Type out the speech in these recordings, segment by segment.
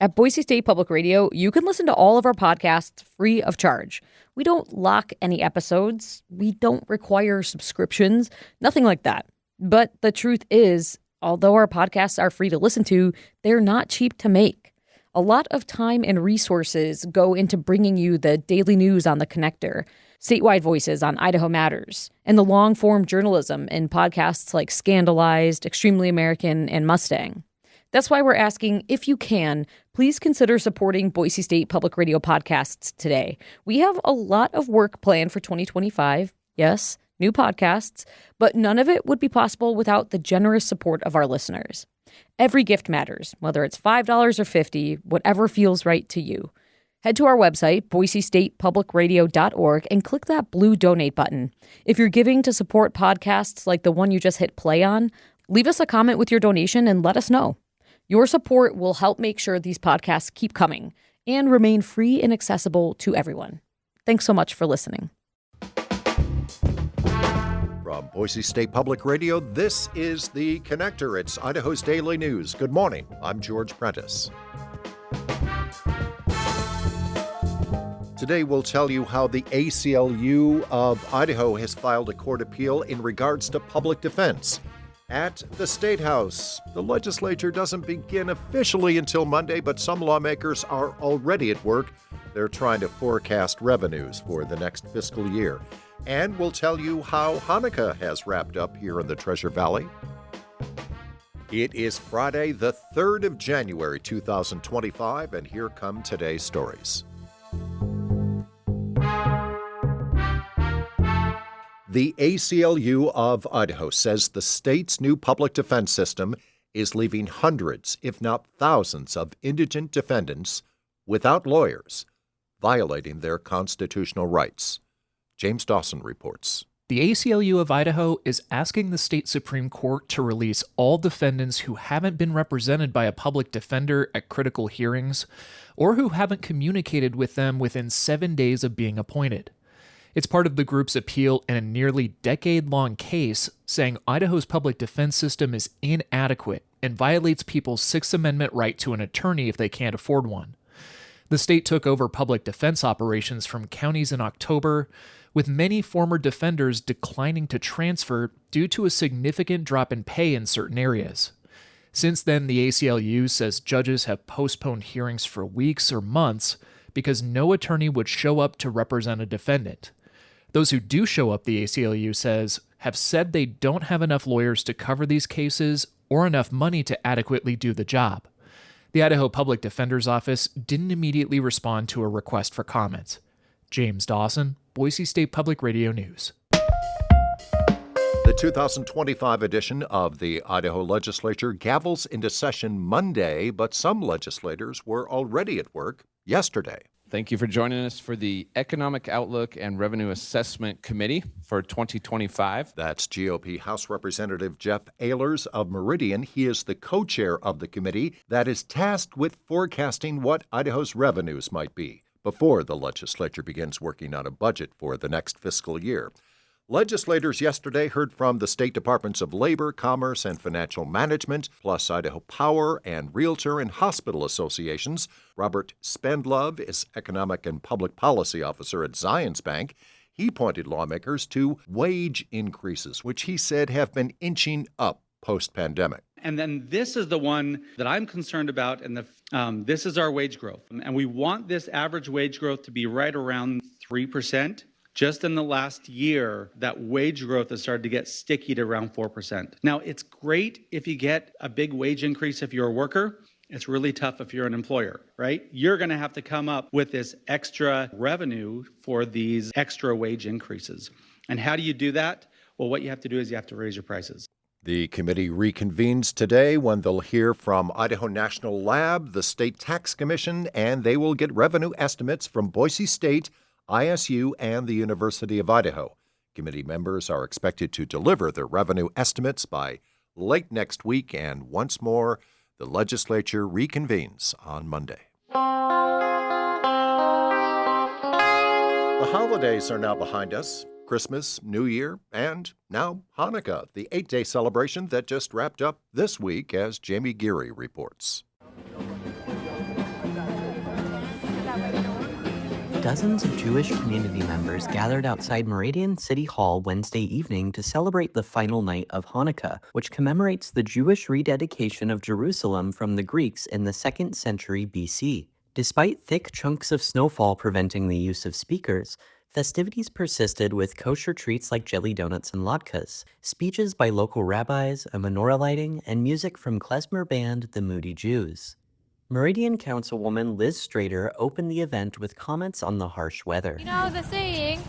At Boise State Public Radio, you can listen to all of our podcasts free of charge. We don't lock any episodes. We don't require subscriptions, nothing like that. But the truth is, although our podcasts are free to listen to, they're not cheap to make. A lot of time and resources go into bringing you the daily news on The Connector, statewide voices on Idaho Matters, and the long-form journalism in podcasts like Scandalized, Extremely American, and Mustang. That's why we're asking, if you can, please consider supporting Boise State Public Radio podcasts today. We have a lot of work planned for 2025. Yes, new podcasts, but none of it would be possible without the generous support of our listeners. Every gift matters, whether it's $5 or $50, whatever feels right to you. Head to our website, boisestatepublicradio.org, and click that blue donate button. If you're giving to support podcasts like the one you just hit play on, leave us a comment with your donation and let us know. Your support will help make sure these podcasts keep coming and remain free and accessible to everyone. Thanks so much for listening. From Boise State Public Radio, this is The Connector. It's Idaho's Daily News. Good morning. I'm George Prentice. Today we'll tell you how the ACLU of Idaho has filed a court appeal in regards to public defense. At the Statehouse, the legislature doesn't begin officially until Monday, but some lawmakers are already at work. They're trying to forecast revenues for the next fiscal year. And we'll tell you how Chanukah has wrapped up here in the Treasure Valley. It is Friday, the 3rd of January, 2025, and here come today's stories. The ACLU of Idaho says the state's new public defense system is leaving hundreds, if not thousands, of indigent defendants without lawyers, violating their constitutional rights. James Dawson reports. The ACLU of Idaho is asking the state Supreme Court to release all defendants who haven't been represented by a public defender at critical hearings or who haven't communicated with them within 7 days of being appointed. It's part of the group's appeal in a nearly decade-long case saying Idaho's public defense system is inadequate and violates people's Sixth Amendment right to an attorney if they can't afford one. The state took over public defense operations from counties in October, with many former defenders declining to transfer due to a significant drop in pay in certain areas. Since then, the ACLU says judges have postponed hearings for weeks or months because no attorney would show up to represent a defendant. Those who do show up, the ACLU says, have said they don't have enough lawyers to cover these cases or enough money to adequately do the job. The Idaho Public Defender's Office didn't immediately respond to a request for comment. James Dawson, Boise State Public Radio News. The 2025 edition of the Idaho Legislature gavels into session Monday, but some legislators were already at work yesterday. Thank you for joining us for the Economic Outlook and Revenue Assessment Committee for 2025. That's GOP House Representative Jeff Ehlers of Meridian. He is the co-chair of the committee that is tasked with forecasting what Idaho's revenues might be before the legislature begins working on a budget for the next fiscal year. Legislators yesterday heard from the State Departments of Labor, Commerce, and Financial Management, plus Idaho Power and Realtor and Hospital Associations. Robert Spendlove is Economic and Public Policy Officer at Zions Bank. He pointed lawmakers to wage increases, which he said have been inching up post-pandemic. And then this is the one that I'm concerned about, and this is our wage growth. And we want this average wage growth to be right around 3%. Just in the last year, that wage growth has started to get sticky to around 4%. Now, it's great if you get a big wage increase if you're a worker. It's really tough if you're an employer, right? You're going to have to come up with this extra revenue for these extra wage increases. And how do you do that? Well, what you have to do is you have to raise your prices. The committee reconvenes today when they'll hear from Idaho National Lab, the State Tax Commission, and they will get revenue estimates from Boise State, ISU, and the University of Idaho. Committee members are expected to deliver their revenue estimates by late next week, and once more, the legislature reconvenes on Monday. The holidays are now behind us. Christmas, New Year, and now Hanukkah, the 8-day celebration that just wrapped up this week, as Jamie Geary reports. Dozens of Jewish community members gathered outside Meridian City Hall Wednesday evening to celebrate the final night of Hanukkah, which commemorates the Jewish rededication of Jerusalem from the Greeks in the 2nd century BC. Despite thick chunks of snowfall preventing the use of speakers, festivities persisted with kosher treats like jelly donuts and latkes, speeches by local rabbis, a menorah lighting, and music from klezmer band The Moody Jews. Meridian Councilwoman Liz Strader opened the event with comments on the harsh weather. You know the saying,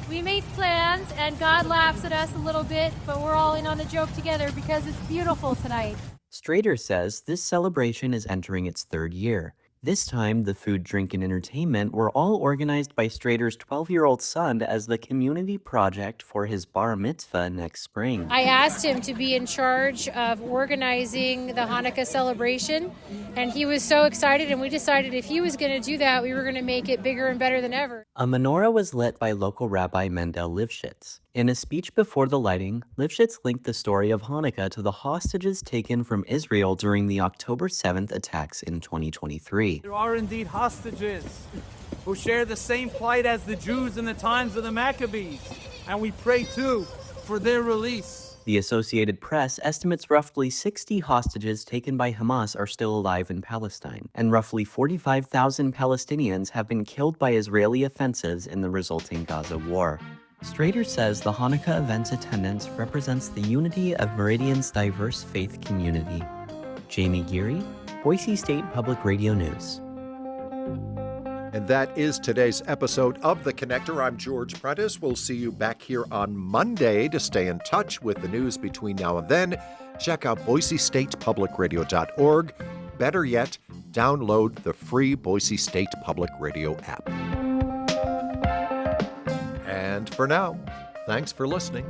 we make plans and God laughs at us a little bit, but we're all in on the joke together because it's beautiful tonight. Strader says this celebration is entering its 3rd year. This time, the food, drink, and entertainment were all organized by Strader's 12-year-old son as the community project for his bar mitzvah next spring. I asked him to be in charge of organizing the Hanukkah celebration, and he was so excited, and we decided if he was going to do that, we were going to make it bigger and better than ever. A menorah was lit by local Rabbi Mendel Lifshitz. In a speech before the lighting, Lifshitz linked the story of Hanukkah to the hostages taken from Israel during the October 7th attacks in 2023. There are indeed hostages who share the same plight as the Jews in the times of the Maccabees, and we pray too for their release. The Associated Press estimates roughly 60 hostages taken by Hamas are still alive in Palestine, and roughly 45,000 Palestinians have been killed by Israeli offensives in the resulting Gaza war. Strader says the Hanukkah event's attendance represents the unity of Meridian's diverse faith community. Jamie Geary, Boise State Public Radio News. And that is today's episode of The Connector. I'm George Prentice. We'll see you back here on Monday. To stay in touch with the news between now and then, check out BoiseStatePublicRadio.org. Better yet, download the free Boise State Public Radio app. And for now, thanks for listening.